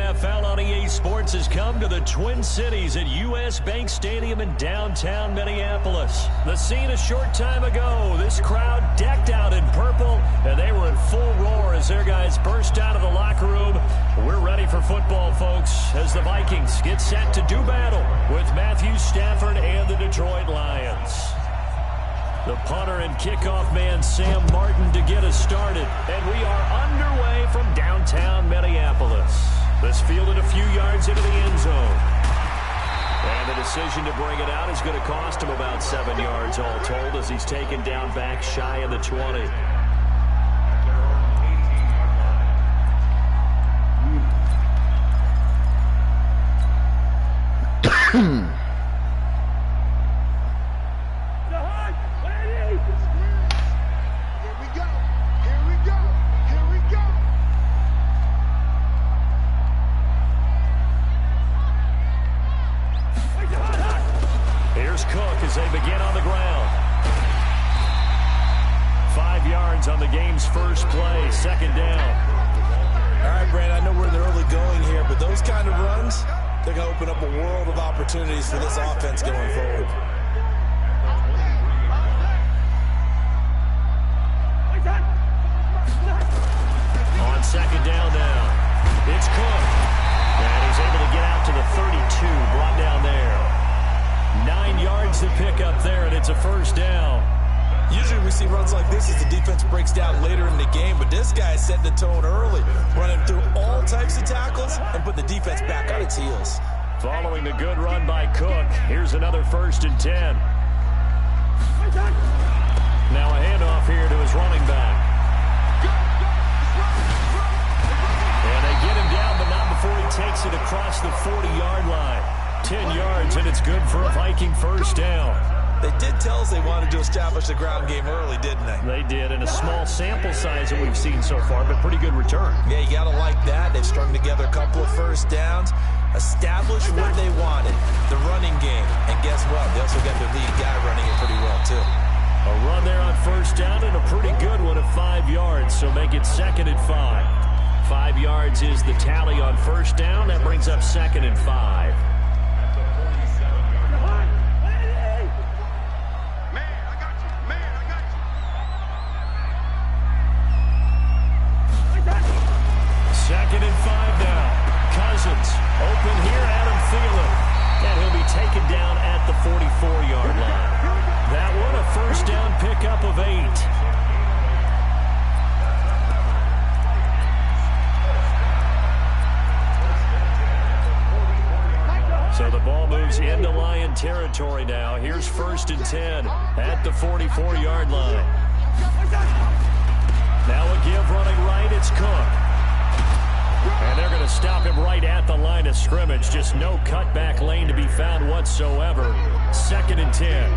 NFL on EA Sports has come to the Twin Cities at U.S. Bank Stadium in downtown Minneapolis. The scene a short time ago, this crowd decked out in purple, and they were in full roar as their guys burst out of the locker room. We're ready for football, folks, as the Vikings get set to do battle with Matthew Stafford and the Detroit Lions. The punter and kickoff man, Sam Martin, to get us started. And we are underway from downtown Minneapolis. This fielded a few yards into the end zone. And the decision to bring it out is going to cost him about 7 yards all told as he's taken down back shy of the 20. As they begin on the ground. 5 yards on the game's first play, second down. All right, Brandon, I know we're in the early going here, but those kind of runs, they're going to open up a world of opportunities for this offense going forward. On second down now, it's Cook. And he's able to get out to the 32, brought down there. 9 yards to pick up there, and it's a first down. Usually we see runs like this as the defense breaks down later in the game, but this guy is setting the tone early, running through all types of tackles and put the defense back on its heels. Following the good run by Cook, here's another 1st and 10. Now a handoff here to his running back. And they get him down, but not before he takes it across the 40-yard line. 10 yards, and it's good for a Viking first down. They did tell us they wanted to establish the ground game early, didn't they? They did, in a small sample size that we've seen so far, but pretty good return. Yeah, you got to like that. They've strung together a couple of first downs, established what they wanted, the running game. And guess what? They also got their lead guy running it pretty well, too. A run there on first down and a pretty good one of 5 yards, so make it 2nd and 5. 5 yards is the tally on first down. That brings up 2nd and 5. Second and 5 now. Cousins open here, Adam Thielen. And he'll be taken down at the 44-yard line. That one a first down pickup of 8. So the ball moves into Lion territory now. Here's 1st and 10 at the 44-yard line. Now a give running right, it's Cook. And they're going to stop him right at the line of scrimmage. Just no cutback lane to be found whatsoever. 2nd and 10.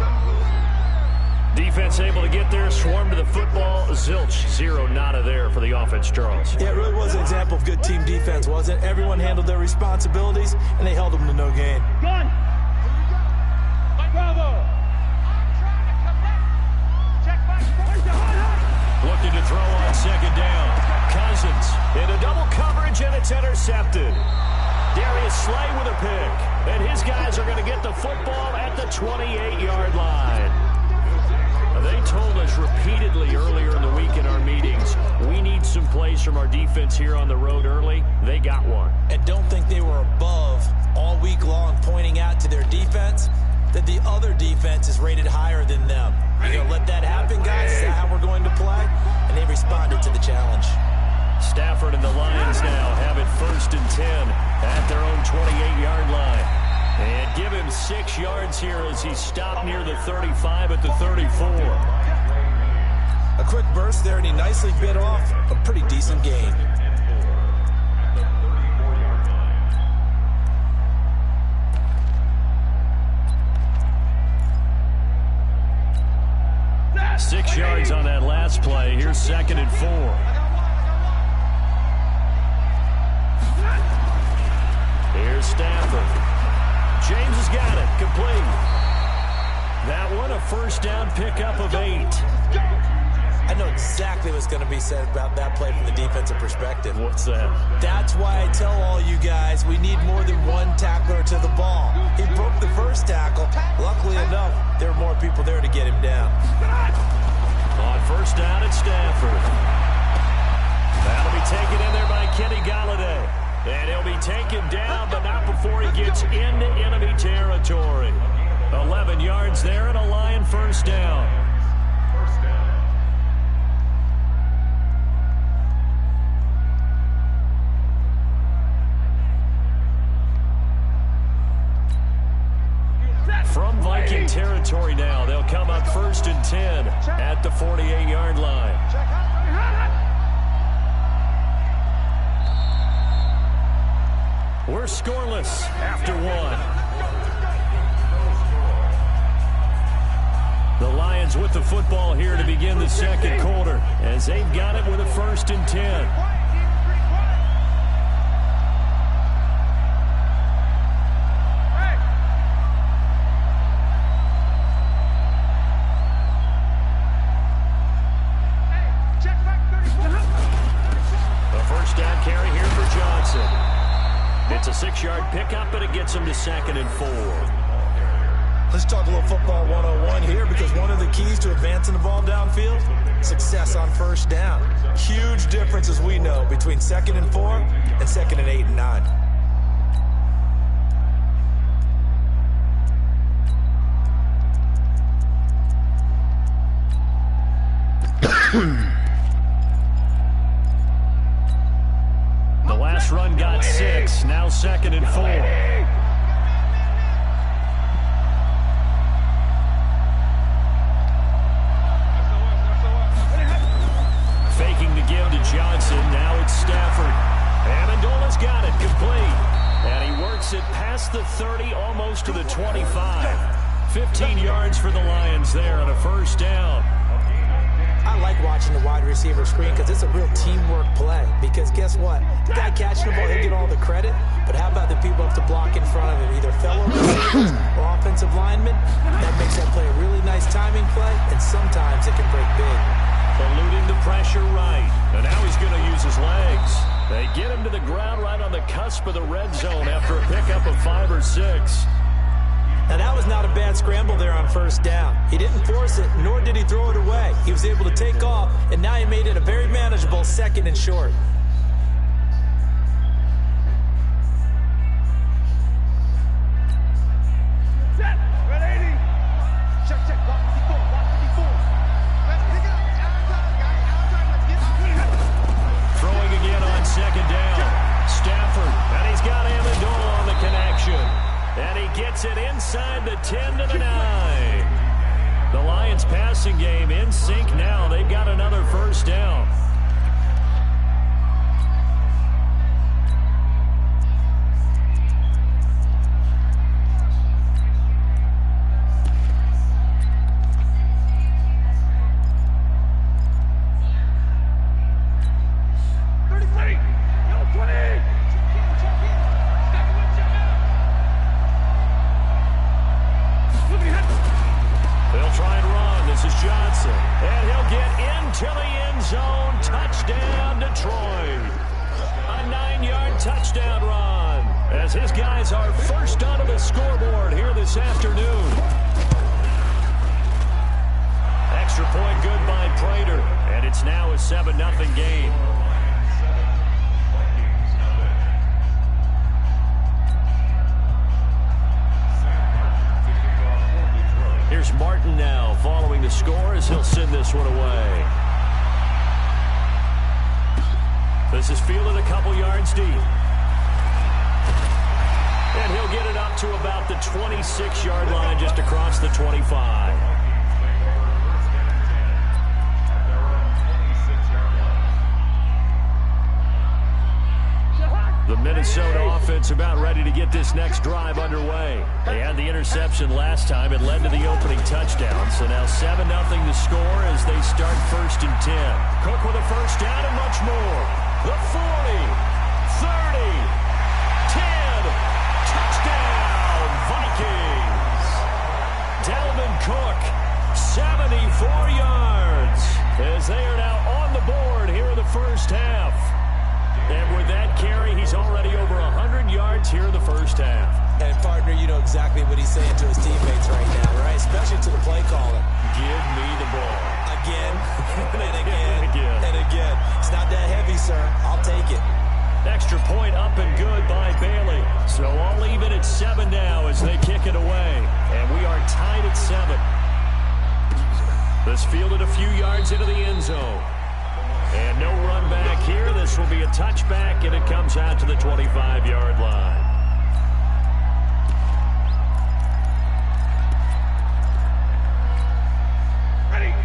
Defense able to get there, swarm to the football. Zilch, 0 nada there for the offense, Charles. Yeah, it really was an example of good team defense, wasn't it? Everyone handled their responsibilities, and they held them to no gain. Gun. Bravo. Looking to throw on second down. Cousins into double coverage, and it's intercepted. Darius Slay with a pick. And his guys are going to get the football at the 28-yard line. They told us repeatedly earlier in the week in our meetings, we need some plays from our defense here on the road early. They got one. And don't think they were above all week long pointing out to their defense that the other defense is rated higher than them. You're going to let that happen, guys? Is that how we're going to play? And they responded to the challenge. Stafford and the Lions now have it 1st and 10 at their own 28-yard line. And give him 6 yards here as he stopped near the 35 at the 34. A quick burst there, and he nicely bit off a pretty decent gain. Six yards on that last play. Here's 2nd and 4. Here's Stafford. James has got it. Complete. That one a first down pickup of 8. I know exactly what that's going to be said about that play from the defensive perspective. What's that? That's why I tell all you guys we need more than one tackler to the ball. He broke the first tackle. Luckily enough, there were more people there to get him down. On first down at Stafford. That'll be taken in there by Kenny Golladay. And he'll be taken down, but not before he gets into enemy territory. 11 yards there and a Lion first down. From Viking territory now, they'll come up 1st and 10 at the 48-yard line. We're scoreless after one. The Lions with the football here to begin the second quarter as they've got it with a 1st and 10. It's a 6-yard pickup, and it gets him to 2nd and 4. Let's talk a little football 101 here, because one of the keys to advancing the ball downfield, success on first down. Huge difference, as we know, between 2nd and 4 and 2nd and 8 and 9. The last run got 6, now 2nd and 4. Faking to give to Johnson, now it's Stafford. Amendola's got it, complete. And he works it past the 30, almost to the 25. 15 yards for the Lions there on a first down. I like watching the wide receiver screen because it's a real teamwork play. Because guess what? The guy catching the ball, he'll get all the credit. But how about the people up to block in front of him? Either fellow receivers or offensive linemen. That makes that play a really nice timing play. And sometimes it can break big. Eluding the pressure right. And now he's going to use his legs. They get him to the ground right on the cusp of the red zone after a pickup of 5 or 6. Now, that was not a bad scramble there on first down. He didn't force it, nor did he throw it away. He was able to take off, and now he made it a very manageable 2nd and short. Throwing again on 2nd down. Stafford, and he's got Amendola on the connection. And he gets it inside the 10 to the 9. The Lions passing game in sync now. They've got another first down. Touchdown run as his guys are first onto the scoreboard here this afternoon. Extra point good by Prater, and it's now a 7-0 game. Here's Martin now following the score as he'll send this one away. This is fielded a couple yards deep. And he'll get it up to about the 26-yard line, just across the 25. The Minnesota offense about ready to get this next drive underway. They had the interception last time. It led to the opening touchdown. So now 7-0 to score as they start 1st and 10. Cook with a first down and much more. The 40, 30, 10, touchdown, Vikings. Dalvin Cook, 74 yards, as they are now on the board the first half. And with that carry, he's already over 100 yards here in the first half. And, partner, you know exactly what he's saying to his teammates right now, right? Especially to the play caller. Give me the ball. Again, and again, and again. It's not that heavy, sir. I'll take it. Extra point up and good by Bailey. So all even at 7 now as they kick it away. And we are tied at 7. This fielded a few yards into the end zone. And no run back here. This will be a touchback, and it comes out to the 25-yard line.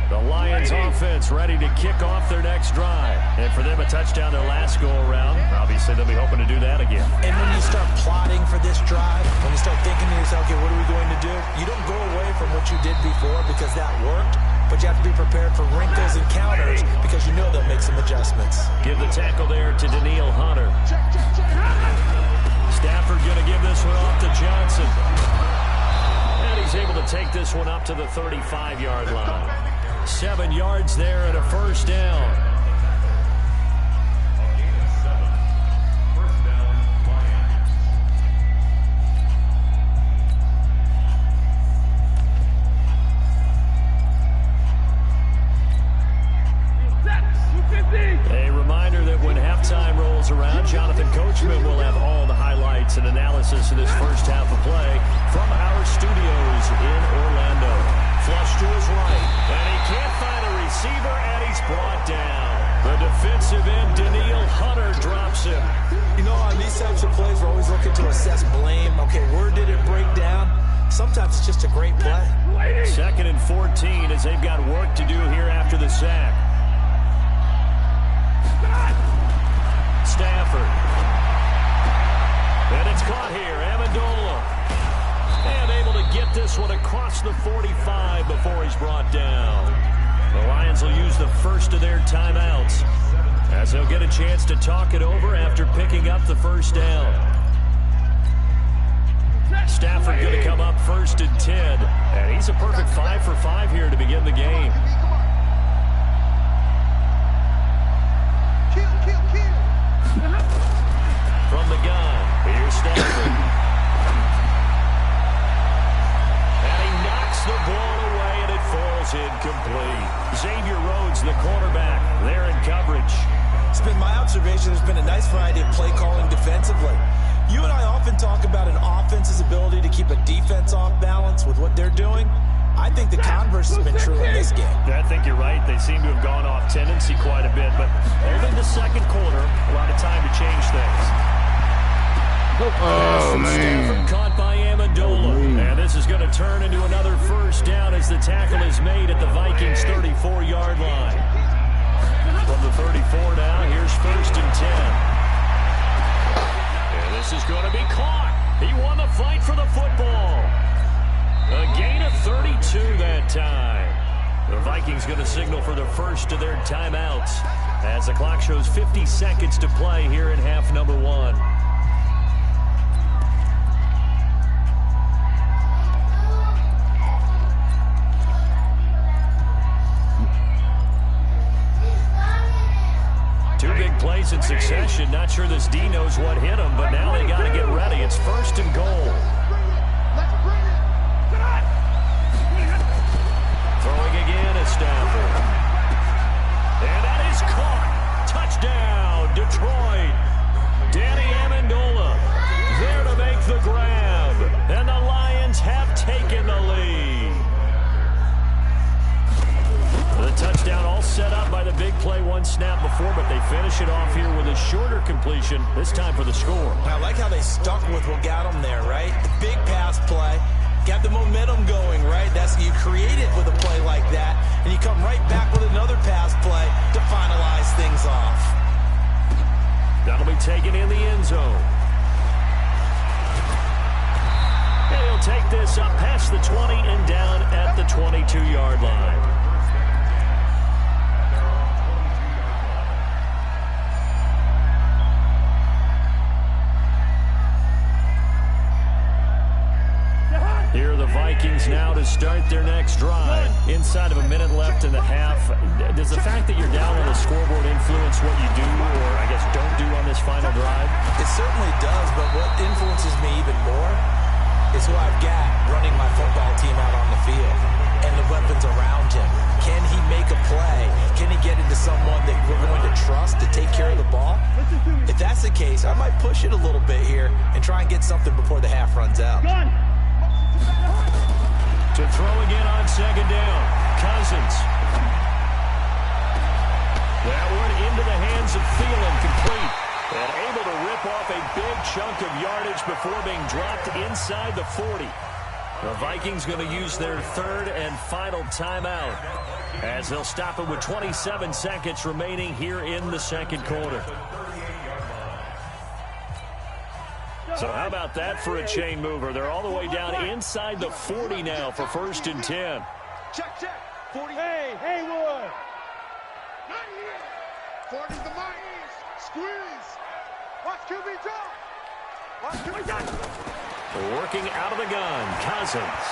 The Lions offense ready to kick off their next drive. And for them, a touchdown their last go-around. Obviously, they'll be hoping to do that again. And when you start plotting for this drive, when you start thinking to yourself, okay, what are we going to do? You don't go away from what you did before because that worked. But you have to be prepared for wrinkles and counters because you know they'll make some adjustments. Give the tackle there to Daniil Hunter. Stafford going to give this one off to Johnson. And he's able to take this one up to the 35-yard line. 7 yards there and a first down. A reminder that when halftime rolls around, Jonathan Coachman will have all the highlights and analysis of this first half of play from our studios in Orlando. Flush to his right, and he can't find a receiver, and he's brought down. The defensive end, Daniil Hunter, drops him. You know, on these types of plays, we're always looking to assess blame. Okay, where did it break down? Sometimes it's just a great play. 2nd and 14 as they've got work to do here after the sack. Stafford. And it's caught here. Amendola. And able to get this one across the 45 before he's brought down. The Lions will use the first of their timeouts as they'll get a chance to talk it over after picking up the first down. Stafford going to come up 1st and 10. And he's a perfect 5 for 5 here to begin the game. From the gun, here's Stafford. And he knocks the ball away, and it falls incomplete. Xavier Rhodes, the cornerback, there in coverage. It's been my observation there's been a nice variety of play calling defensively. You and I often talk about an offense's ability to keep a defense off balance with what they're doing. I think the converse has been true in this game. I think you're right. They seem to have gone off tendency quite a bit, but only the second quarter, a lot of time to change things. Oh, man. Stafford caught by Amendola. And this is going to turn into another first down as the tackle is made at the Vikings' 34-yard line. From the 34 now, here's 1st and 10. And this is going to be caught. He won the fight for the football. A gain of 32 that time. The Vikings going to signal for the first of their timeouts as the clock shows 50 seconds to play here in half number 1. Two big plays in succession. Not sure this D knows what hit him, but now they got to get ready. It's 1st and goal. Throwing again at Stafford. And that is caught. Touchdown, Detroit. Danny Amendola there to make the grab. And the Lions have taken the lead. The touchdown all set up by the big play one snap before, but they finish it off here with a shorter completion, this time for the score. I like how they stuck with what got them there, right? The big pass play. Got the momentum going, right? That's you create it with a play like that, and you come right back with another pass play to finalize things off. That'll be taken in the end zone. And he'll take this up past the 20 and down at the 22-yard line. Here are the Vikings now to start their next drive. Inside of a minute left in the half. Does Does the fact that you're down on the scoreboard influence what you do, or I guess don't do on this final drive? It certainly does, but what influences me even more is who I've got running my football team out on the field and the weapons around him. Can he make a play? Can he get into someone that we're going to trust to take care of the ball? If that's the case, I might push it a little bit here and try and get something before the half runs out. To throw again on second down, Cousins. That one into the hands of Thielen, complete. And able to rip off a big chunk of yardage before being dropped inside the 40. The Vikings going to use their third and final timeout as they'll stop it with 27 seconds remaining here in the second quarter. So how about that for a chain mover? They're all the way down inside the 40 now for 1st and 10. Check. 40. Hey, Haywood. 40's the mark. Squeeze. Watch QB drop. Watch QB drop. Working out of the gun, Cousins.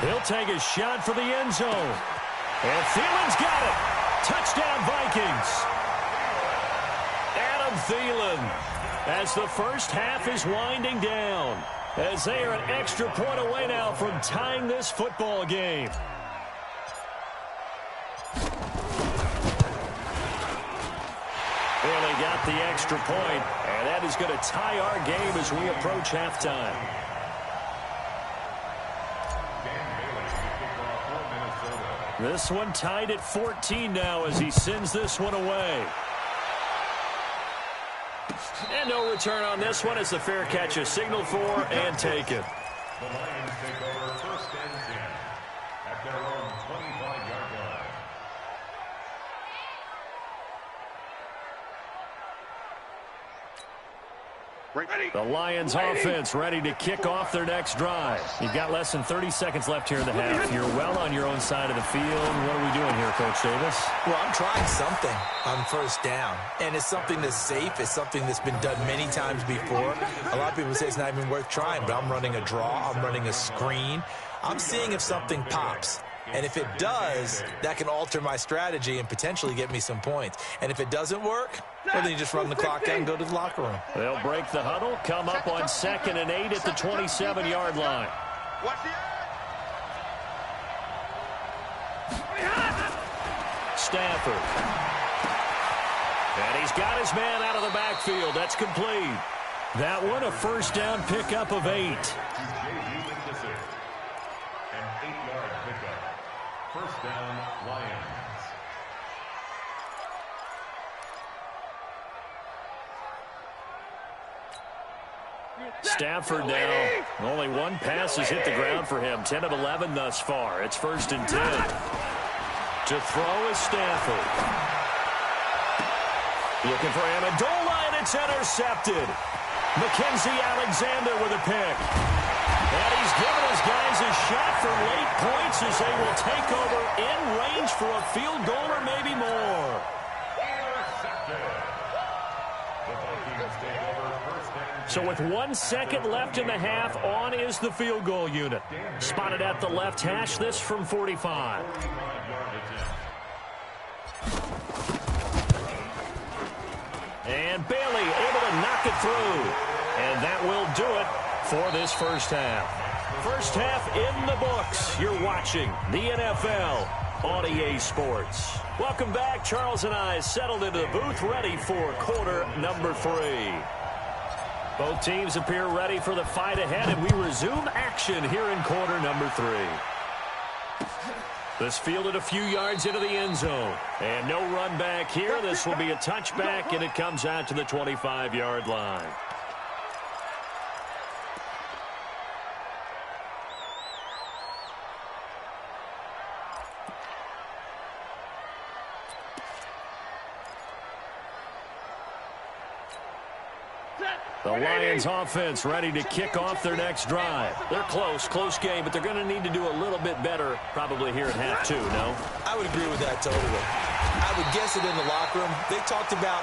He'll take a shot for the end zone. And Thielen's got it. Touchdown, Vikings. Adam Thielen, as the first half is winding down, as they are an extra point away now from tying this football game. Barely got the extra point, and that is going to tie our game as we approach halftime. This one tied at 14 now as he sends this one away. And no return on this one as the fair catch is signaled for and taken. The Lions take over 1st and 10 at their own 25-yard line. The Lions offense ready to kick off their next drive. You've got less than 30 seconds left here in the half. You're well on your own side of the field. What are we doing here, Coach Davis? Well, I'm trying something on 1st down, and it's something that's safe. It's something that's been done many times before. A lot of people say it's not even worth trying, but I'm running a draw. I'm running a screen. I'm seeing if something pops. And if it does, that can alter my strategy and potentially get me some points. And if it doesn't work, well, then you just run the clock out and go to the locker room. They'll break the huddle, come up on 2nd and 8 at the 27-yard line. Stafford. And he's got his man out of the backfield. That's complete. That one, a 1st down pickup of 8. An 8-yard pickup. 1st down, Lions. Stafford now. Only one pass has hit the ground for him. 10 of 11 thus far. It's 1st and 10. To throw is Stafford. Looking for Amendola, and it's intercepted. Mackenzie Alexander with a pick. And he's given his guys a shot for late points as they will take over in range for a field goal or maybe more. So with 1 second left in the half, on is the field goal unit. Spotted at the left hash, this from 45. And Bailey able to knock it through. And that will do it for this first half. First half in the books. You're watching the NFL on EA Sports. Welcome back. Charles and I settled into the booth, ready for quarter number 3. Both teams appear ready for the fight ahead, and we resume action here in quarter number 3. This fielded a few yards into the end zone. And no run back here. This will be a touchback, and it comes out to the 25-yard line. The Lions offense ready to kick off their next drive. They're close game, but they're going to need to do a little bit better probably here in half 2, no? I would agree with that totally. I would guess it in the locker room. They talked about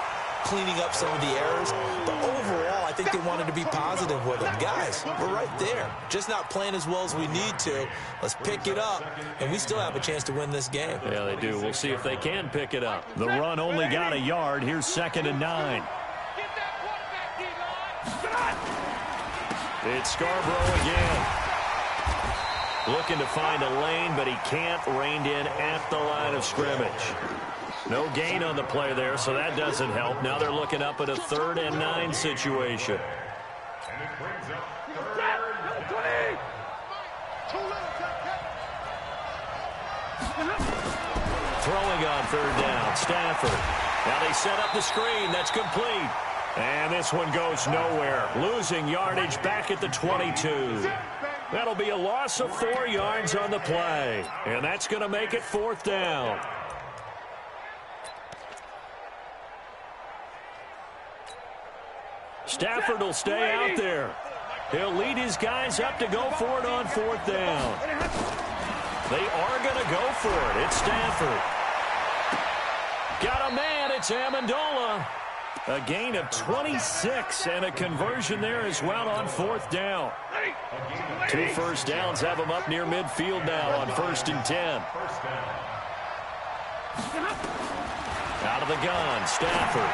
cleaning up some of the errors. But overall, I think they wanted to be positive with them. Guys, we're right there. Just not playing as well as we need to. Let's pick it up, and we still have a chance to win this game. Yeah, they do. We'll see if they can pick it up. The run only got a yard. Here's 2nd and 9. It's Scarborough again. Looking to find a lane, but he can't. Reined in at the line of scrimmage. No gain on the play there, so that doesn't help. Now they're looking up at a 3rd and 9 situation. And it brings up 3rd. Throwing on 3rd down, Stafford. Now they set up the screen. That's complete. And this one goes nowhere. Losing yardage back at the 22. That'll be a loss of 4 yards on the play. And that's going to make it 4th down. Stafford will stay out there. He'll lead his guys up to go for it on 4th down. They are going to go for it. It's Stafford. Got a man. It's Amendola. A gain of 26 and a conversion there as well on 4th down. 2 first downs have him up near midfield now on 1st and 10. Out of the gun, Stafford.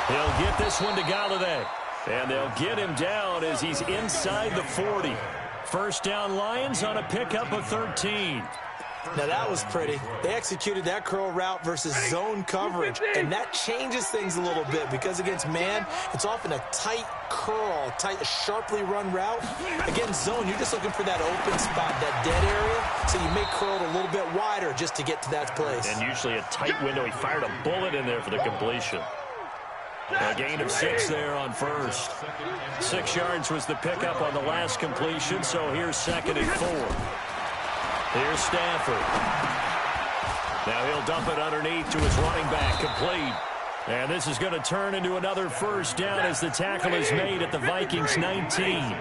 He'll get this one to Galladay. And they'll get him down as he's inside the 40. First down Lions on a pickup of 13. Now that was pretty. They executed that curl route versus zone coverage, and that changes things a little bit because against man, it's often a tight curl, sharply run route. Against zone, you're just looking for that open spot, that dead area, so you may curl it a little bit wider just to get to that place. And usually a tight window. He fired a bullet in there for the completion. A gain of 6 there on 1st. 6 yards was the pickup on the last completion, so here's 2nd and 4. Here's Stafford. Now he'll dump it underneath to his running back, complete. And this is going to turn into another first down as the tackle is made at the Vikings 19.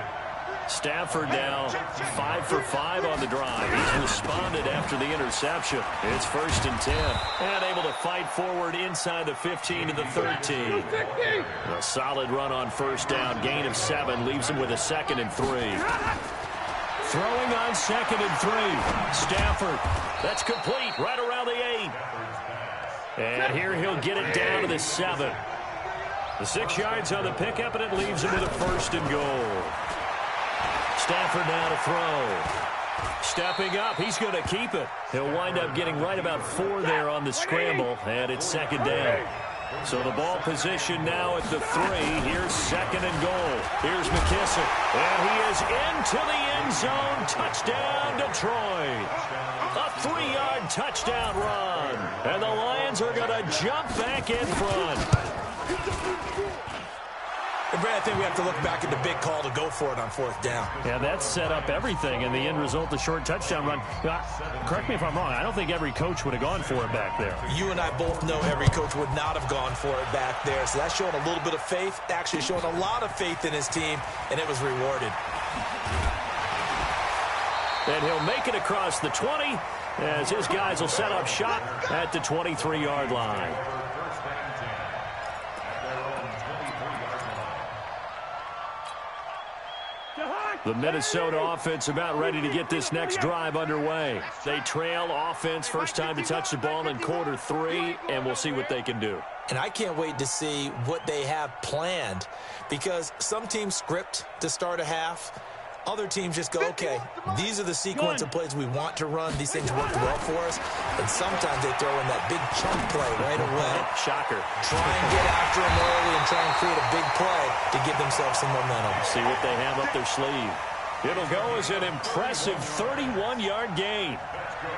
Stafford now 5 for 5 on the drive. He's responded after the interception. It's 1st and 10. And able to fight forward inside the 15 to the 13. A solid run on 1st down. Gain of 7 leaves him with a 2nd and 3. Throwing on 2nd and 3. Stafford. That's complete right around the 8. And here he'll get it down to the 7. The 6 yards on the pickup, and it leaves him with a 1st and goal. Stafford now to throw. Stepping up, he's going to keep it. He'll wind up getting right about 4 there on the scramble, and it's 2nd down. So the ball position now at the 3. Here's 2nd and goal. Here's McKissick. And he is into the end zone. Touchdown, Detroit. A 3-yard touchdown run. And the Lions are going to jump back in front. And Brad, I think we have to look back at the big call to go for it on 4th down. Yeah, that set up everything, and the end result, the short touchdown run. Correct me if I'm wrong. I don't think every coach would have gone for it back there. You and I both know every coach would not have gone for it back there. So that's showing a little bit of faith, actually showing a lot of faith in his team, and it was rewarded. And he'll make it across the 20 as his guys will set up shop at the 23-yard line. The Minnesota offense about ready to get this next drive underway. They trail offense, first time to touch the ball in quarter 3, and we'll see what they can do. And I can't wait to see what they have planned, because some teams script to start a half. Other teams just go, okay, these are the sequence of plays we want to run. These things worked well for us. And sometimes they throw in that big chunk play right away. Shocker. Try and get after them early and try and create a big play to give themselves some momentum. See what they have up their sleeve. It'll go as an impressive 31-yard gain.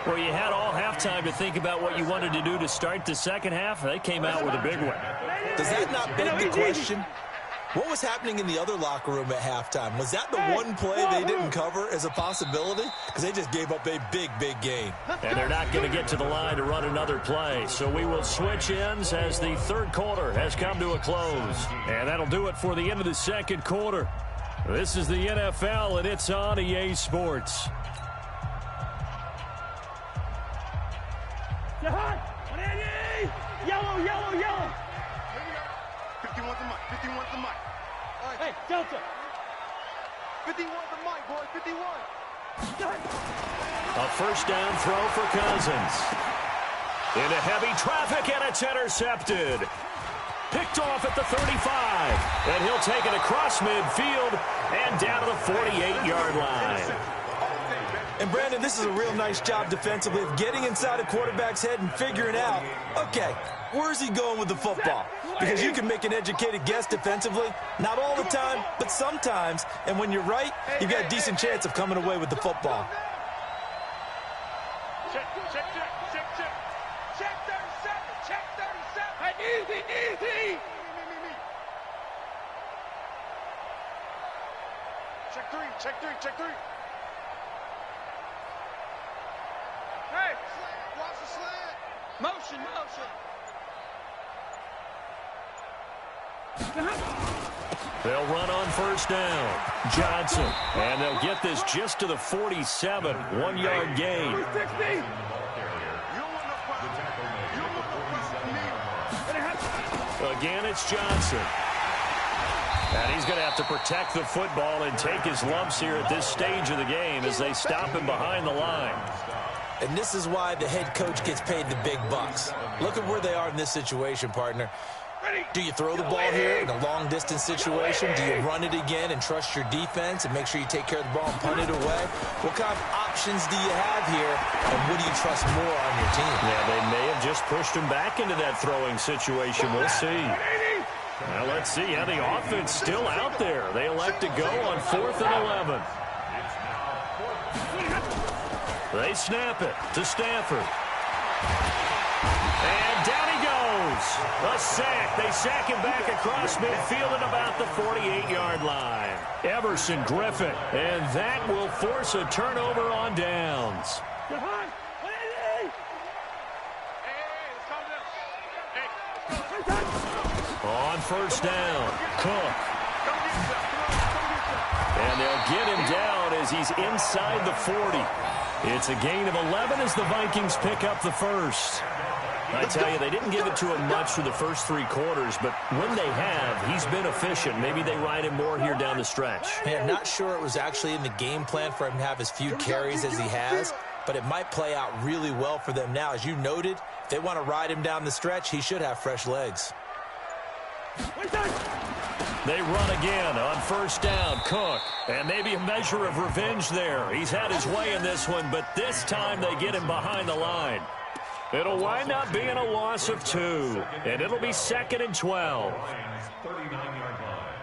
Well, you had all halftime to think about what you wanted to do to start the second half. They came out with a big one. Does that not beg the question? What was happening in the other locker room at halftime? Was that the one play they didn't cover as a possibility? Because they just gave up a big, big gain. And they're not going to get to the line to run another play. So we will switch ends as the third quarter has come to a close. And that'll do it for the end of the second quarter. This is the NFL, and it's on EA Sports. Yellow, yellow, yellow. 51's the mic. 51's the mic. All right. Hey, Delta. 51's the mic, boy. 51. A first down throw for Cousins. Into heavy traffic, and it's intercepted. Picked off at the 35. And he'll take it across midfield and down to the 48-yard line. And, Brandon, this is a real nice job defensively of getting inside a quarterback's head and figuring out, okay, where's he going with the football? Because you can make an educated guess defensively. Not all the time, but sometimes. And when you're right, you've got a decent chance of coming away with the football. Check 37. Check 37. Hey, easy. Check three. Hey, watch the slant. Motion. They'll run on first down. Johnson. And they'll get this just to the 47. 1-yard gain. Again, it's Johnson. And he's going to have to protect the football and take his lumps here at this stage of the game as they stop him behind the line. And this is why the head coach gets paid the big bucks. Look at where they are in this situation, partner. Do you throw the ball here in a long-distance situation? Do you run it again and trust your defense and make sure you take care of the ball and punt it away? What kind of options do you have here, and what do you trust more on your team? Yeah, they may have just pushed him back into that throwing situation. We'll see. Now, let's see. Yeah, the offense still out there. They elect to go on 4th and 11. They snap it to Stafford. And down he goes. A sack. They sack him back across midfield at about the 48-yard line. Everson Griffin. And that will force a turnover on downs. On first down, Cook. And they'll get him down as he's inside the 40. It's a gain of 11 as the Vikings pick up the first. I tell you, they didn't give it to him much for the first 3 quarters, but when they have, he's been efficient. Maybe they ride him more here down the stretch. Man, not sure it was actually in the game plan for him to have as few carries as he has, but it might play out really well for them now. As you noted, if they want to ride him down the stretch, he should have fresh legs. They run again on first down, Cook. And maybe a measure of revenge there. He's had his way in this one, but this time they get him behind the line. It'll wind up being a loss of 2, and it'll be 2nd and 12. 39-yard line.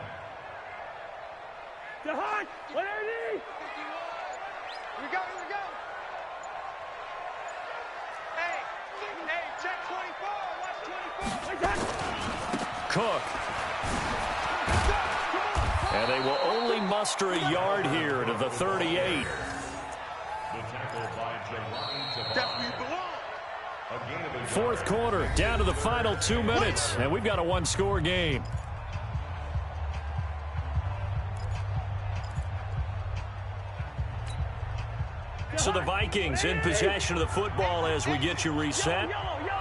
We go. Hey, check 24. Watch 24. Cook. And they will only muster a yard here to the 38. Fourth quarter, down to the final 2 minutes, and we've got a 1-score game. So the Vikings in possession of the football as we get you reset.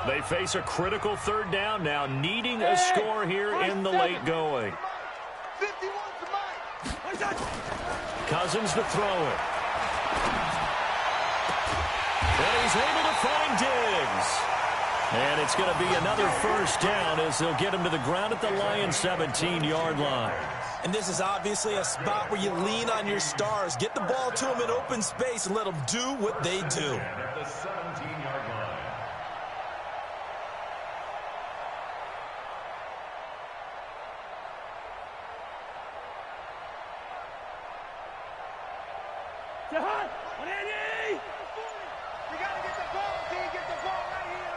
They face a critical 3rd down now, needing a score here in the late going. Cousins to throw it. And he's able to find Diggs. And it's going to be another first down as they'll get him to the ground at the Lions' 17-yard line. And this is obviously a spot where you lean on your stars. Get the ball to them in open space and let them do what they do. At the 17-yard line. We got to get the ball, D. Get the ball right here.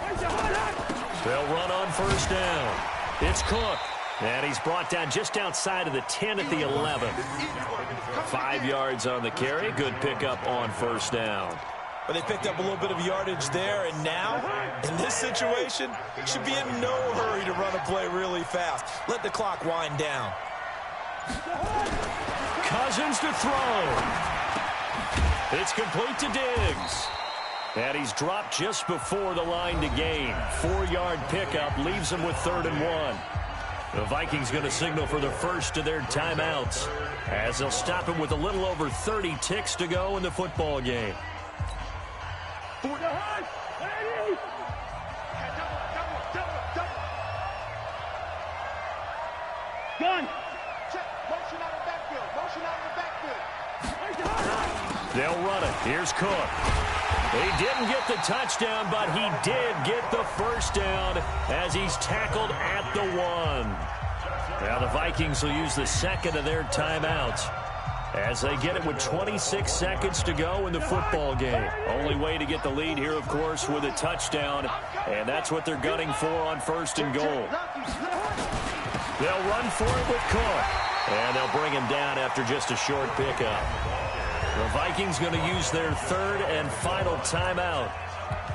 Let's go. They'll run on first down. It's Cook. And he's brought down just outside of the 10 at the 11. 5 yards on the carry. Good pickup on first down. But they picked up a little bit of yardage there, and now, in this situation, should be in no hurry to run a play really fast. Let the clock wind down. Cousins to throw. It's complete to Diggs. And he's dropped just before the line to gain. 4-yard pickup leaves him with 3rd and 1. The Vikings going to signal for the first of their timeouts as they'll stop him with a little over 30 ticks to go in the football game. Gun. Check. Motion out of the backfield. Motion out of the backfield. They'll run it. Here's Cook. He didn't get the touchdown, but he did get the first down as he's tackled at the 1. Now the Vikings will use the second of their timeouts as they get it with 26 seconds to go in the football game. Only way to get the lead here, of course, with a touchdown, and that's what they're gunning for on 1st and goal. They'll run for it with Cook, and they'll bring him down after just a short pickup. The Vikings going to use their 3rd and final timeout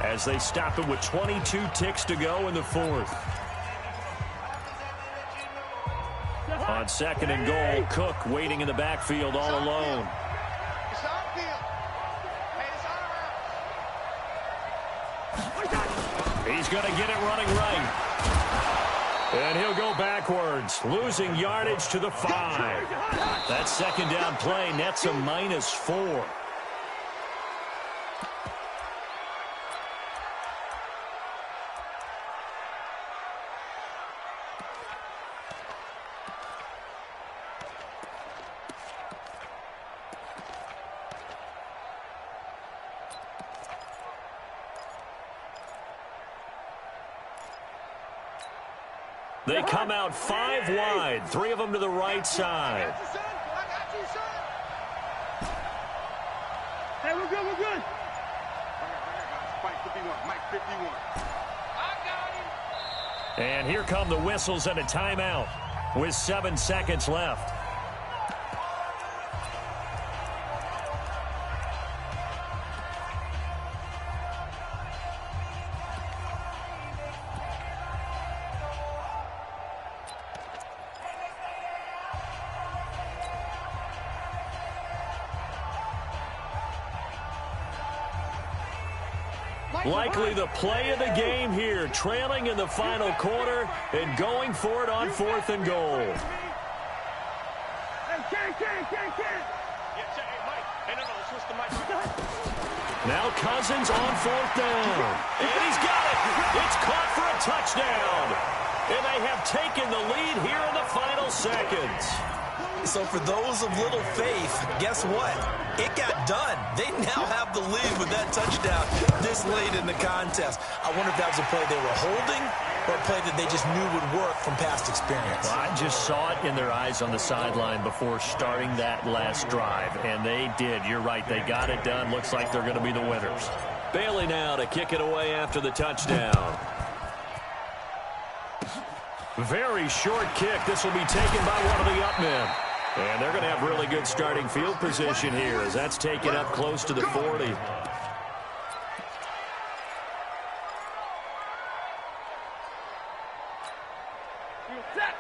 as they stop it with 22 ticks to go in the 4th. On 2nd and goal, Cook waiting in the backfield all alone. He's going to get it running right. And he'll go backwards, losing yardage to the 5. That 2nd down play nets a -4. They come out 5 wide, 3 of them to the right side. Hey, we're good, we're good. Mike 51, Mike 51. I got him. And here come the whistles and a timeout with 7 seconds left. Likely the play of the game here, trailing in the final quarter and going for it on 4th and goal. Now Cousins on 4th down. And he's got it. It's caught for a touchdown. And they have taken the lead here in the final seconds. So for those of little faith, guess what? It got done. They now have the lead with that touchdown this late in the contest. I wonder if that was a play they were holding or a play that they just knew would work from past experience. Well, I just saw it in their eyes on the sideline before starting that last drive, and they did. You're right. They got it done. Looks like they're going to be the winners. Bailey now to kick it away after the touchdown. Very short kick. This will be taken by one of the up men. And they're going to have really good starting field position here as that's taken up close to the 40.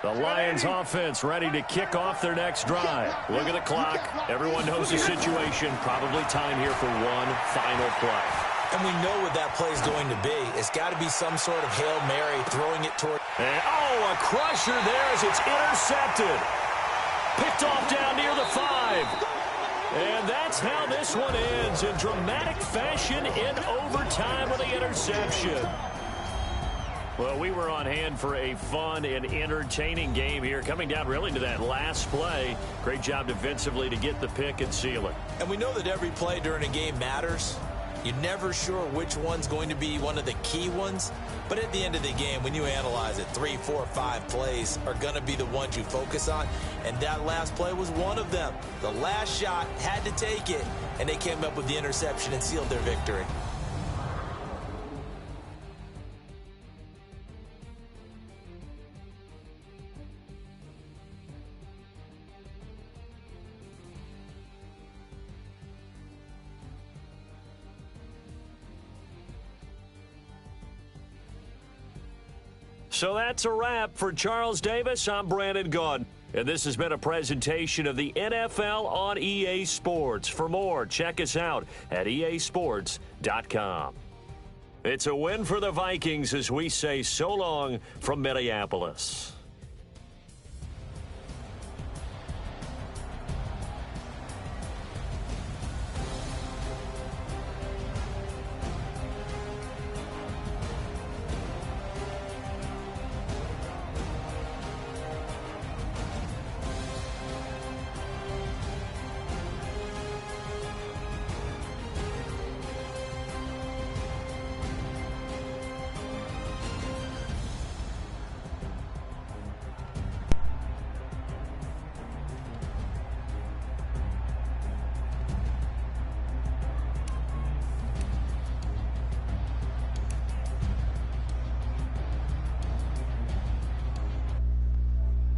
The Lions offense ready to kick off their next drive. Look at the clock. Everyone knows the situation. Probably time here for one final play. And we know what that play is going to be. It's got to be some sort of Hail Mary, throwing it toward... And, oh, a crusher there as it's intercepted. Picked off down near the 5. And that's how this one ends in dramatic fashion in overtime with the interception. Well, we were on hand for a fun and entertaining game here, coming down really to that last play. Great job defensively to get the pick and seal it. And we know that every play during a game matters. You're never sure which one's going to be one of the key ones. But at the end of the game, when you analyze it, 3, 4, 5 plays are going to be the ones you focus on. And that last play was one of them. The last shot had to take it, and they came up with the interception and sealed their victory. So that's a wrap for Charles Davis. I'm Brandon Gaudin. And this has been a presentation of the NFL on EA Sports. For more, check us out at easports.com. It's a win for the Vikings as we say so long from Minneapolis.